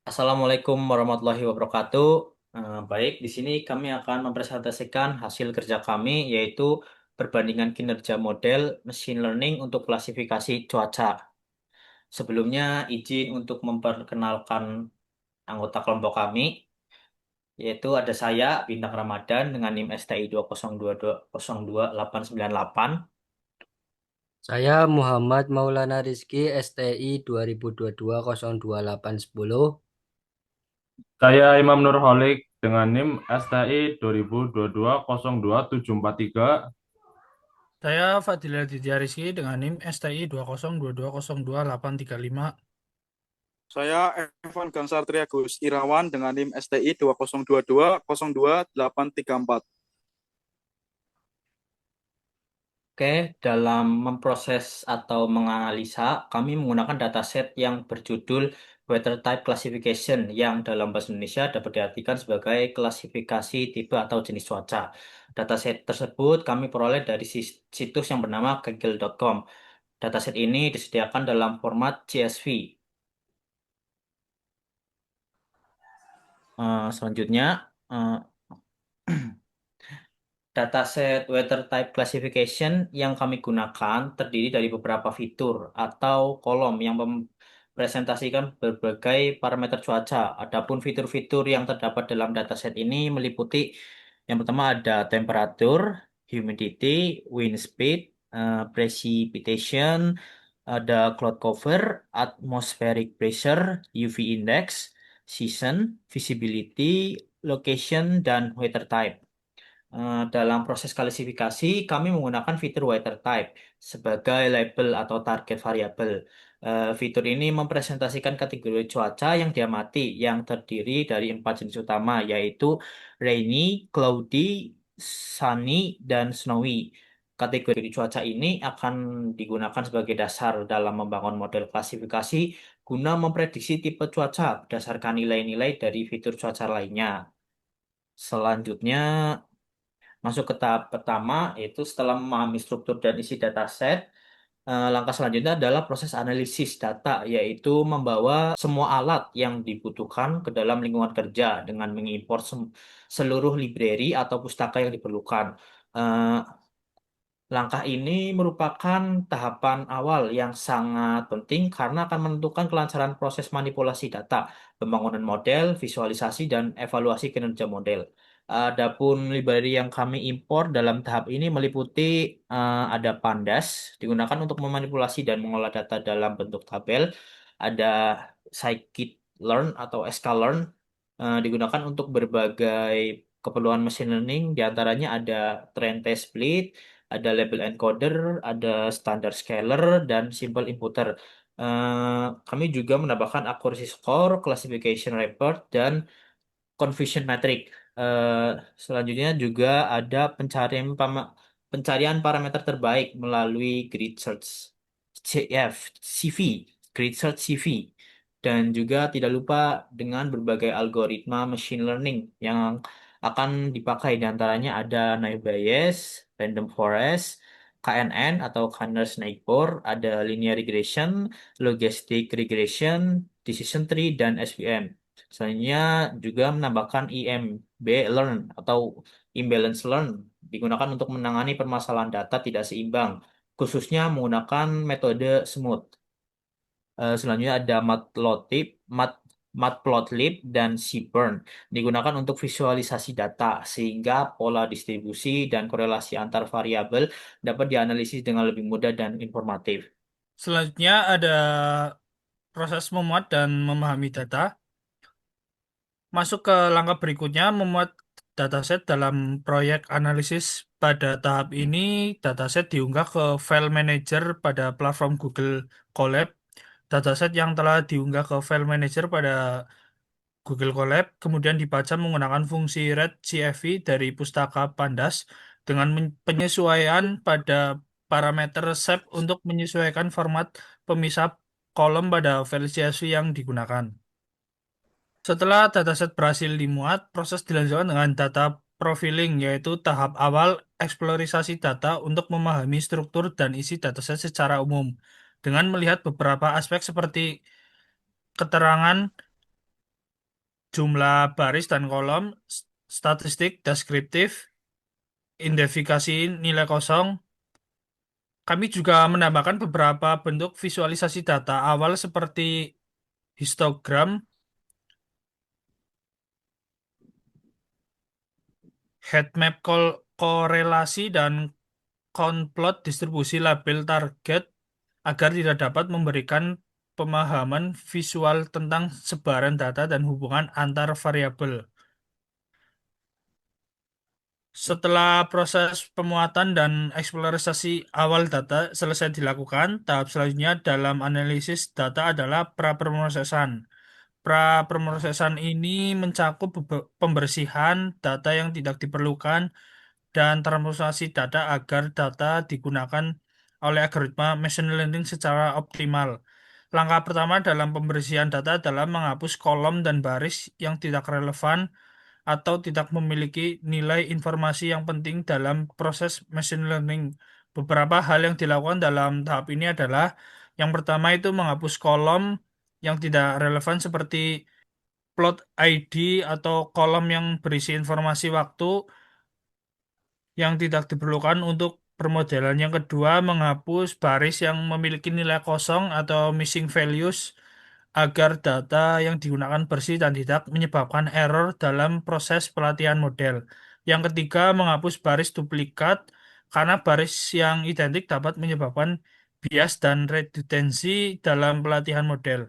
Assalamualaikum warahmatullahi wabarakatuh. Baik, di sini kami akan mempresentasikan hasil kerja kami, yaitu perbandingan kinerja model machine learning untuk klasifikasi cuaca. Sebelumnya, izin untuk memperkenalkan anggota kelompok kami, yaitu ada saya, Bintang Ramadan, dengan NIM STI 202202898. Saya Muhammad Maulana Rizky, STI 2022-02-810. Saya Imam Nurholik dengan NIM STI 2022-02-743. Saya Fadila Ditya Rizky dengan NIM STI 2022020835. Saya Evan Gansar Triagus Irawan dengan NIM STI 2022 02 0834. Oke, dalam memproses atau menganalisa, kami menggunakan dataset yang berjudul Weather Type Classification yang dalam bahasa Indonesia dapat diartikan sebagai klasifikasi tipe atau jenis cuaca. Dataset tersebut kami peroleh dari situs yang bernama kaggle.com. Dataset ini disediakan dalam format CSV. Selanjutnya, eh, dataset weather type classification yang kami gunakan terdiri dari beberapa fitur atau kolom yang mempresentasikan berbagai parameter cuaca. Adapun fitur-fitur yang terdapat dalam dataset ini meliputi yang pertama ada temperatur, humidity, wind speed, precipitation, ada cloud cover, atmospheric pressure, UV index, season, visibility, location, dan weather type. Dalam proses klasifikasi, kami menggunakan fitur weather type sebagai label atau target variabel. Fitur ini mempresentasikan kategori cuaca yang diamati yang terdiri dari empat jenis utama, yaitu rainy, cloudy, sunny, dan snowy. Kategori cuaca ini akan digunakan sebagai dasar dalam membangun model klasifikasi guna memprediksi tipe cuaca berdasarkan nilai-nilai dari fitur cuaca lainnya. Selanjutnya, masuk ke tahap pertama, yaitu setelah memahami struktur dan isi dataset, langkah selanjutnya adalah proses analisis data, yaitu membawa semua alat yang dibutuhkan ke dalam lingkungan kerja dengan mengimpor seluruh library atau pustaka yang diperlukan. Eh, Langkah ini merupakan tahapan awal yang sangat penting karena akan menentukan kelancaran proses manipulasi data, pembangunan model, visualisasi, dan evaluasi kinerja model. Adapun library yang kami impor dalam tahap ini meliputi ada Pandas, digunakan untuk memanipulasi dan mengolah data dalam bentuk tabel. Ada Scikit-learn atau sklearn, digunakan untuk berbagai keperluan machine learning, diantaranya ada trend test split, ada label encoder, ada standard scaler, dan simple inputer. Kami juga menambahkan accuracy score, classification report, dan confusion metric. Eh, Selanjutnya juga ada pencarian parameter terbaik melalui grid search CF, CV, grid search CV. Dan juga tidak lupa dengan berbagai algoritma machine learning yang akan dipakai. Di antaranya ada naive Bayes, random forest, KNN atau Kerners Neighbor, ada linear regression, logistic regression, decision tree, dan SVM. Selanjutnya juga menambahkan IMB Learn atau Imbalance Learn digunakan untuk menangani permasalahan data tidak seimbang, khususnya menggunakan metode smooth. Selanjutnya ada Matplotlib, dan Seaborn digunakan untuk visualisasi data sehingga pola distribusi dan korelasi antar variabel dapat dianalisis dengan lebih mudah dan informatif. Selanjutnya ada proses memuat dan memahami data. Masuk ke langkah berikutnya, memuat dataset dalam proyek analisis. Pada tahap ini, dataset diunggah ke file manager pada platform Google Colab. Dataset yang telah diunggah ke file manager pada Google Colab kemudian dibaca menggunakan fungsi read CFV dari pustaka Pandas dengan penyesuaian pada parameter shape untuk menyesuaikan format pemisah kolom pada file CSV yang digunakan. Setelah dataset berhasil dimuat, proses dilanjutkan dengan data profiling, yaitu tahap awal eksplorisasi data untuk memahami struktur dan isi dataset secara umum dengan melihat beberapa aspek seperti keterangan jumlah baris dan kolom, statistik, deskriptif, identifikasi nilai kosong. Kami juga menambahkan beberapa bentuk visualisasi data awal seperti histogram, heat map korelasi, dan konplot distribusi label target agar tidak dapat memberikan pemahaman visual tentang sebaran data dan hubungan antar variabel. Setelah proses pemuatan dan eksplorisasi awal data selesai dilakukan, tahap selanjutnya dalam analisis data adalah praproses. Praproses ini mencakup pembersihan data yang tidak diperlukan dan transformasi data agar data digunakan oleh algoritma machine learning secara optimal. Langkah pertama dalam pembersihan data adalah menghapus kolom dan baris yang tidak relevan atau tidak memiliki nilai informasi yang penting dalam proses machine learning. Beberapa hal yang dilakukan dalam tahap ini adalah yang pertama itu menghapus kolom yang tidak relevan seperti plot ID atau kolom yang berisi informasi waktu yang tidak diperlukan untuk permodelan. Yang kedua, menghapus baris yang memiliki nilai kosong atau missing values agar data yang digunakan bersih dan tidak menyebabkan error dalam proses pelatihan model. Yang ketiga, menghapus baris duplikat karena baris yang identik dapat menyebabkan bias dan redundancy dalam pelatihan model.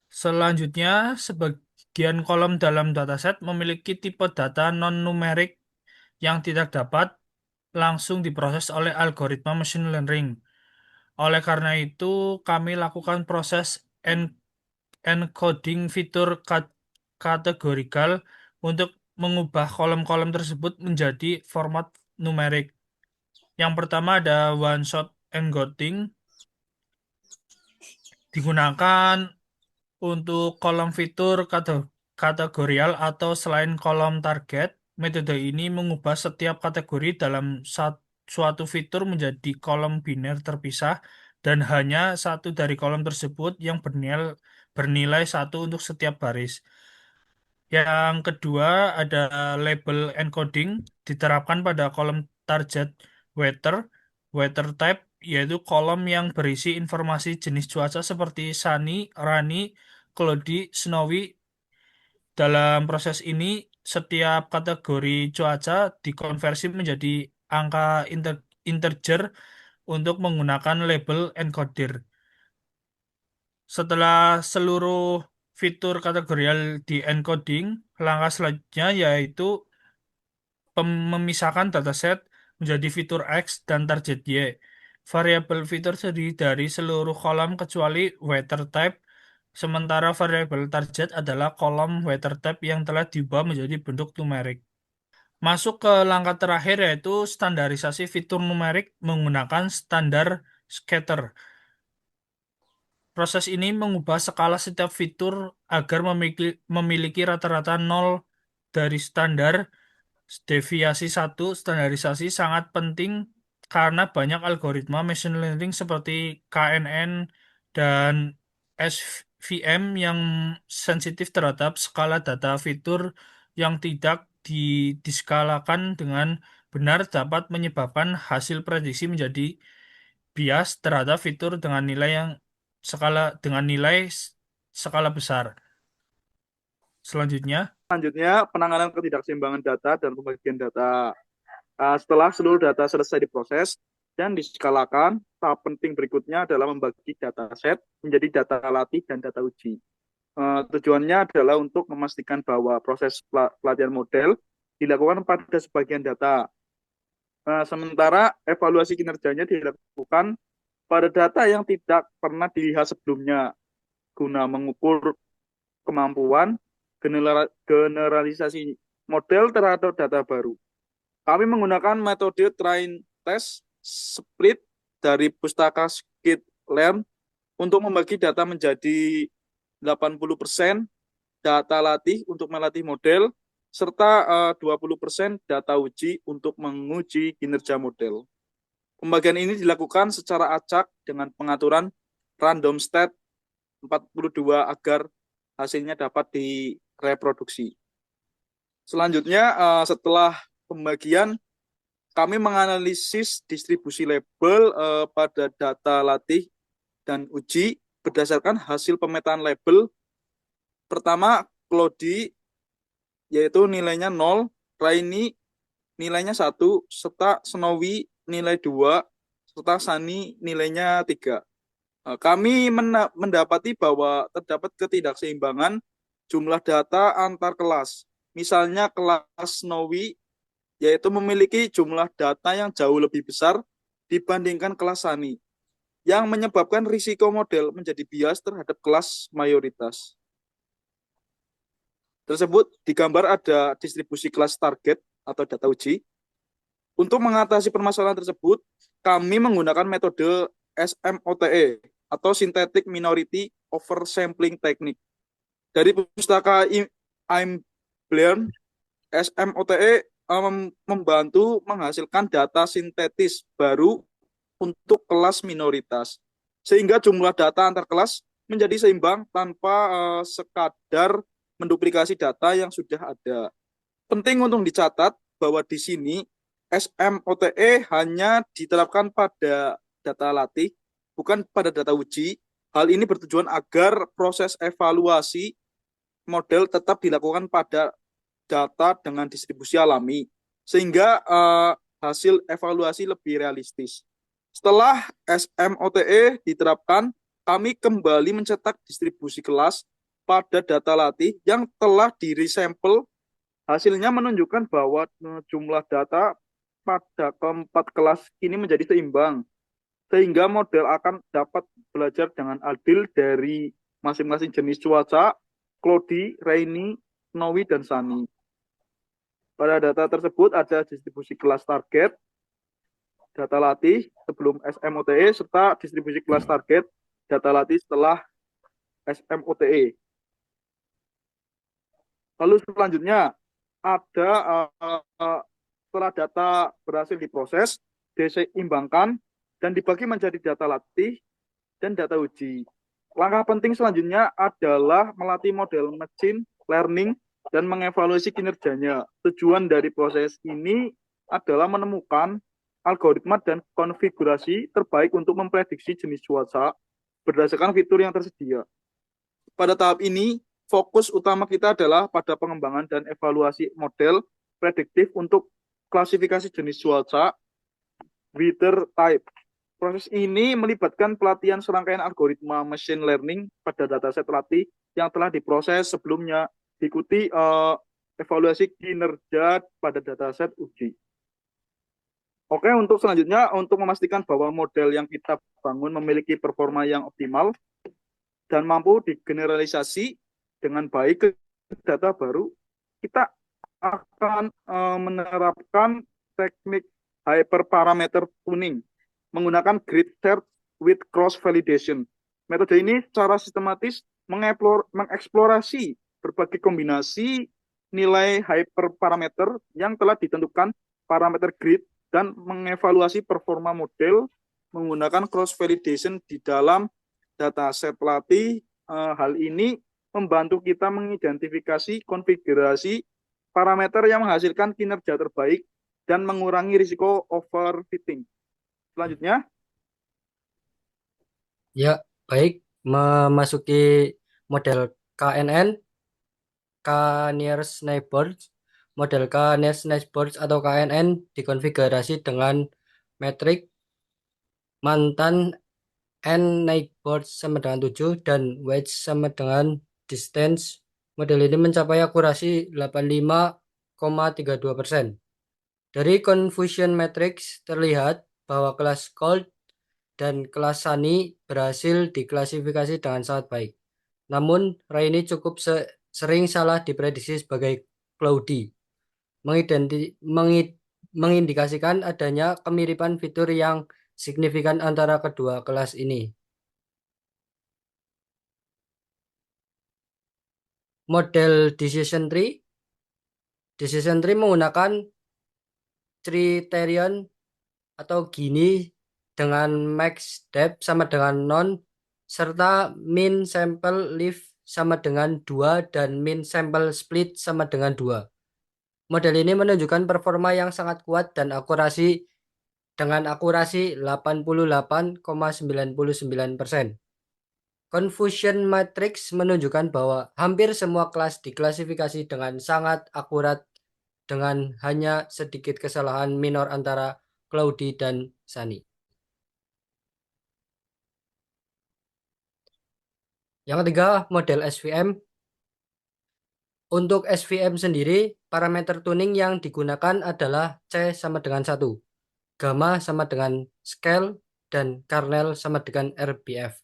Selanjutnya, sebagian kolom dalam dataset memiliki tipe data non-numerik yang tidak dapat langsung diproses oleh algoritma machine learning. Oleh karena itu, kami lakukan proses encoding fitur kategorikal untuk mengubah kolom-kolom tersebut menjadi format numerik. Yang pertama ada one-shot encoding, digunakan untuk kolom fitur kategorial atau selain kolom target. Metode ini mengubah setiap kategori dalam suatu fitur menjadi kolom biner terpisah dan hanya satu dari kolom tersebut yang bernilai satu untuk setiap baris. Yang kedua ada label encoding diterapkan pada kolom target weather type, yaitu kolom yang berisi informasi jenis cuaca seperti sunny, rainy, cloudy, snowy. Dalam proses ini, setiap kategori cuaca dikonversi menjadi angka integer untuk menggunakan label encoder. Setelah seluruh fitur kategorial di encoding, langkah selanjutnya yaitu memisahkan dataset menjadi fitur X dan target Y. Variabel fitur terdiri dari seluruh kolom kecuali weather type, sementara variabel target adalah kolom weather type yang telah diubah menjadi bentuk numerik. Masuk ke langkah terakhir yaitu standarisasi fitur numerik menggunakan standar scatter. Proses ini mengubah skala setiap fitur agar memiliki rata-rata 0 dari standar. Deviasi 1 standarisasi sangat penting karena banyak algoritma machine learning seperti KNN dan SVM yang sensitif terhadap skala data fitur yang tidak diskalakan dengan benar dapat menyebabkan hasil prediksi menjadi bias terhadap fitur dengan nilai skala besar. Selanjutnya, penanganan ketidakseimbangan data dan pembagian data. Setelah seluruh data selesai diproses dan diskalakan, tahap penting berikutnya adalah membagi dataset menjadi data latih dan data uji. Tujuannya adalah untuk memastikan bahwa proses pelatihan model dilakukan pada sebagian data. Sementara evaluasi kinerjanya dilakukan pada data yang tidak pernah dilihat sebelumnya guna mengukur kemampuan generalisasi model terhadap data baru. Kami menggunakan metode train test split dari pustaka Scikit-learn untuk membagi data menjadi 80% data latih untuk melatih model, serta 20% data uji untuk menguji kinerja model. Pembagian ini dilakukan secara acak dengan pengaturan random state 42 agar hasilnya dapat direproduksi. Selanjutnya, setelah pembagian, kami menganalisis distribusi label pada data latih dan uji berdasarkan hasil pemetaan label. Pertama, Cloudy, yaitu nilainya 0, Rainy nilainya 1, serta Snowy nilai 2, serta Sunny nilainya 3. Kami mendapati bahwa terdapat ketidakseimbangan jumlah data antar kelas. Misalnya kelas Snowy yaitu memiliki jumlah data yang jauh lebih besar dibandingkan kelas Sunny, yang menyebabkan risiko model menjadi bias terhadap kelas mayoritas. Tersebut di gambar ada distribusi kelas target atau data uji. Untuk mengatasi permasalahan tersebut, kami menggunakan metode SMOTE atau Synthetic Minority Oversampling Technique. Dari pustaka Imblern, SMOTE membantu menghasilkan data sintetis baru untuk kelas minoritas, sehingga jumlah data antar kelas menjadi seimbang tanpa sekadar menduplikasi data yang sudah ada. Penting untuk dicatat bahwa di sini SMOTE hanya diterapkan pada data latih, bukan pada data uji. Hal ini bertujuan agar proses evaluasi model tetap dilakukan pada data dengan distribusi alami, sehingga hasil evaluasi lebih realistis. Setelah SMOTE diterapkan, kami kembali mencetak distribusi kelas pada data latih yang telah di-resample. Hasilnya menunjukkan bahwa jumlah data pada keempat kelas ini menjadi seimbang, sehingga model akan dapat belajar dengan adil dari masing-masing jenis cuaca, Cloudy, Rainy, Snowy, dan Sunny. Pada data tersebut ada distribusi kelas target, data latih sebelum SMOTE, serta distribusi kelas target, data latih setelah SMOTE. Lalu selanjutnya ada setelah data berhasil diproses, diseimbangkan, dan dibagi menjadi data latih dan data uji. Langkah penting selanjutnya adalah melatih model machine learning dan mengevaluasi kinerjanya. Tujuan dari proses ini adalah menemukan algoritma dan konfigurasi terbaik untuk memprediksi jenis cuaca berdasarkan fitur yang tersedia. Pada tahap ini, fokus utama kita adalah pada pengembangan dan evaluasi model prediktif untuk klasifikasi jenis cuaca, weather type. Proses ini melibatkan pelatihan serangkaian algoritma machine learning pada dataset latih yang telah diproses sebelumnya, diikuti evaluasi kinerja pada dataset uji. Oke, untuk selanjutnya, untuk memastikan bahwa model yang kita bangun memiliki performa yang optimal dan mampu digeneralisasi dengan baik ke data baru, kita akan menerapkan teknik hyperparameter tuning menggunakan grid search with cross validation. Metode ini secara sistematis mengeksplorasi berbagai kombinasi nilai hyperparameter yang telah ditentukan parameter grid dan mengevaluasi performa model menggunakan cross validation di dalam dataset latih. Hal ini membantu kita mengidentifikasi konfigurasi parameter yang menghasilkan kinerja terbaik dan mengurangi risiko overfitting. Selanjutnya, Ya, baik. Memasuki model KNN, K-Nearest Neighbors. Model K-Nearest Neighbors atau KNN dikonfigurasi dengan metrik mantan N neighbors sama dengan 7 dan wedge sama dengan distance. Model ini mencapai akurasi 85,32%. Dari confusion matrix terlihat bahwa kelas cold dan kelas sunny berhasil diklasifikasi dengan sangat baik. Namun, Rainy cukup sering salah diprediksi sebagai cloudy, mengindikasikan adanya kemiripan fitur yang signifikan antara kedua kelas ini. Model decision tree menggunakan criterion atau Gini dengan max depth sama dengan non serta min sample lift sama dengan 2 dan min sample split sama dengan 2. Model ini menunjukkan performa yang sangat kuat dan akurasi dengan akurasi 88,99%. Confusion matrix menunjukkan bahwa hampir semua kelas diklasifikasi dengan sangat akurat dengan hanya sedikit kesalahan minor antara Cloudy dan Sunny. Yang ketiga, model SVM. Untuk SVM sendiri, parameter tuning yang digunakan adalah C sama dengan 1, gamma sama dengan scale, dan kernel sama dengan RBF.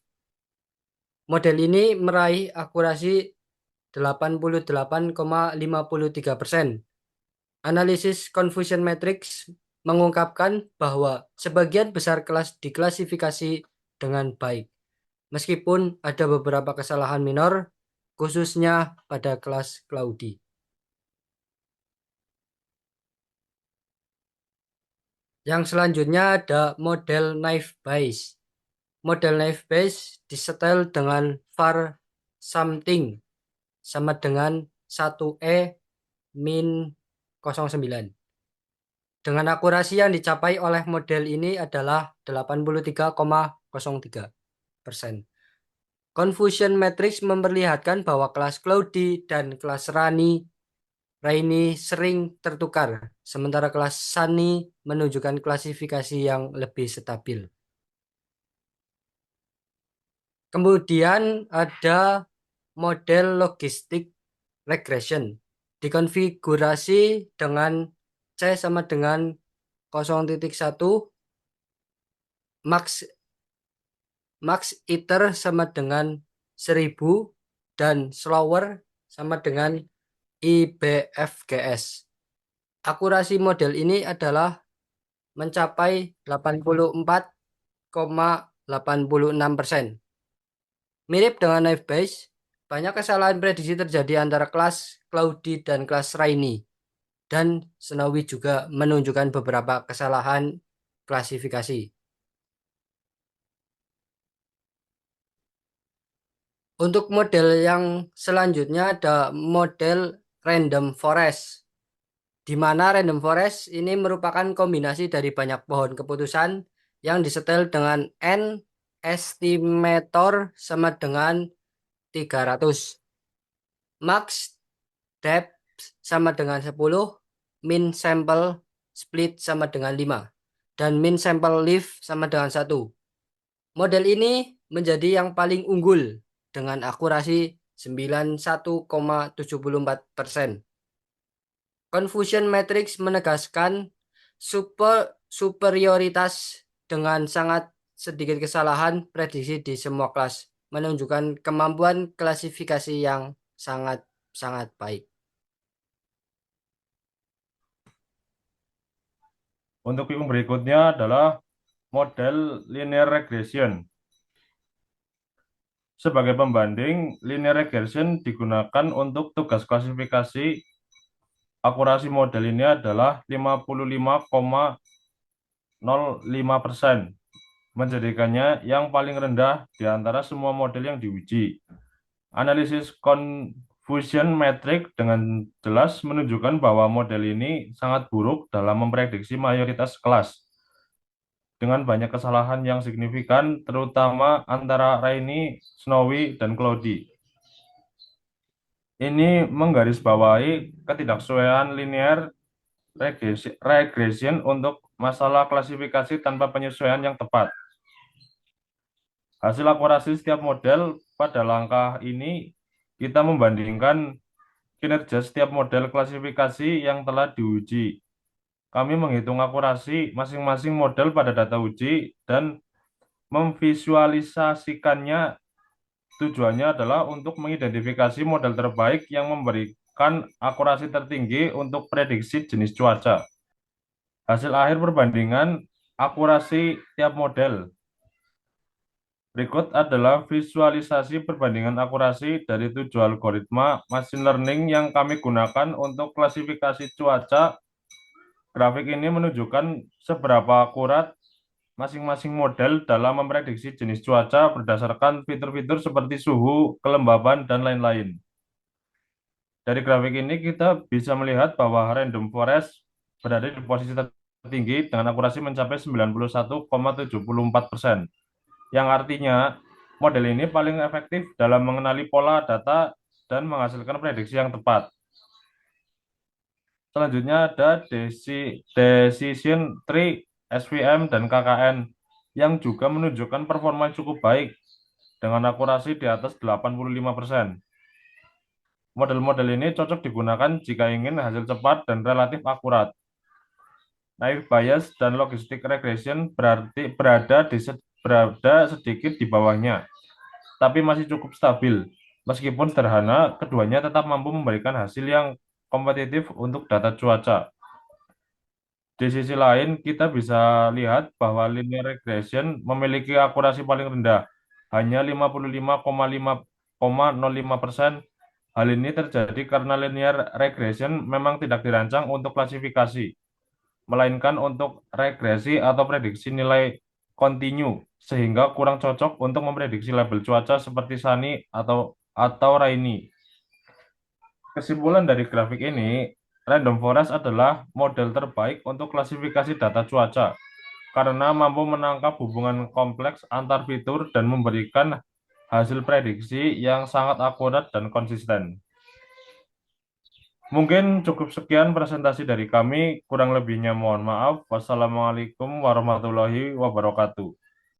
Model ini meraih akurasi 88,53%. Analisis confusion matrix mengungkapkan bahwa sebagian besar kelas diklasifikasi dengan baik, meskipun ada beberapa kesalahan minor, khususnya pada kelas Cloudy. Yang selanjutnya ada model naive Bayes. Model naive Bayes disetel dengan var something sama dengan 1E min 09. Dengan akurasi yang dicapai oleh model ini adalah 83,03%. Confusion matrix memperlihatkan bahwa kelas Cloudy dan kelas Rainy sering tertukar, sementara kelas Sunny menunjukkan klasifikasi yang lebih stabil. Kemudian ada model logistic regression. Dikonfigurasi dengan C sama dengan 0.1, max iter sama dengan 1000, dan slower sama dengan IBFGS. Akurasi model ini adalah mencapai 84,86%. Mirip dengan naive Bayes, banyak kesalahan prediksi terjadi antara kelas Cloudy dan kelas Rainy, dan Snowy juga menunjukkan beberapa kesalahan klasifikasi. Untuk model yang selanjutnya ada model random forest, di mana random forest ini merupakan kombinasi dari banyak pohon keputusan yang disetel dengan N estimator sama dengan 300. Max depth sama dengan 10, min sample split sama dengan 5, dan min sample lift sama dengan 1. Model ini menjadi yang paling unggul dengan akurasi 91,74%. Confusion matrix menegaskan superioritas dengan sangat sedikit kesalahan prediksi di semua kelas, menunjukkan kemampuan klasifikasi yang sangat baik. Untuk yang berikutnya adalah model linear regression. Sebagai pembanding, linear regression digunakan untuk tugas klasifikasi. Akurasi model ini adalah 55,05%, menjadikannya yang paling rendah di antara semua model yang diuji. Analisis confusion matrix dengan jelas menunjukkan bahwa model ini sangat buruk dalam memprediksi mayoritas kelas, dengan banyak kesalahan yang signifikan, terutama antara Rainy, Snowy, dan Cloudy. Ini menggarisbawahi ketidaksesuaian linear regression untuk masalah klasifikasi tanpa penyesuaian yang tepat. Hasil akurasi setiap model pada langkah ini kita membandingkan kinerja setiap model klasifikasi yang telah diuji. Kami menghitung akurasi masing-masing model pada data uji dan memvisualisasikannya. Tujuannya adalah untuk mengidentifikasi model terbaik yang memberikan akurasi tertinggi untuk prediksi jenis cuaca. Hasil akhir perbandingan akurasi tiap model. Berikut adalah visualisasi perbandingan akurasi dari 7 algoritma machine learning yang kami gunakan untuk klasifikasi cuaca. Grafik ini menunjukkan seberapa akurat masing-masing model dalam memprediksi jenis cuaca berdasarkan fitur-fitur seperti suhu, kelembaban, dan lain-lain. Dari grafik ini kita bisa melihat bahwa random forest berada di posisi tertinggi dengan akurasi mencapai 91,74%, yang artinya model ini paling efektif dalam mengenali pola data dan menghasilkan prediksi yang tepat. Selanjutnya ada Decision Tree, SVM, dan KKN yang juga menunjukkan performa yang cukup baik dengan akurasi di atas 85%. Model-model ini cocok digunakan jika ingin hasil cepat dan relatif akurat. Naive Bayes dan Logistic Regression berada sedikit di bawahnya, tapi masih cukup stabil. Meskipun sederhana, keduanya tetap mampu memberikan hasil yang kompetitif untuk data cuaca. Di sisi lain, kita bisa lihat bahwa linear regression memiliki akurasi paling rendah, hanya 55,05%. Hal ini terjadi karena linear regression memang tidak dirancang untuk klasifikasi, melainkan untuk regresi atau prediksi nilai kontinu, sehingga kurang cocok untuk memprediksi label cuaca seperti sunny atau rainy. Kesimpulan dari grafik ini, Random Forest adalah model terbaik untuk klasifikasi data cuaca karena mampu menangkap hubungan kompleks antar fitur dan memberikan hasil prediksi yang sangat akurat dan konsisten. Mungkin cukup sekian presentasi dari kami, kurang lebihnya mohon maaf. Wassalamualaikum warahmatullahi wabarakatuh.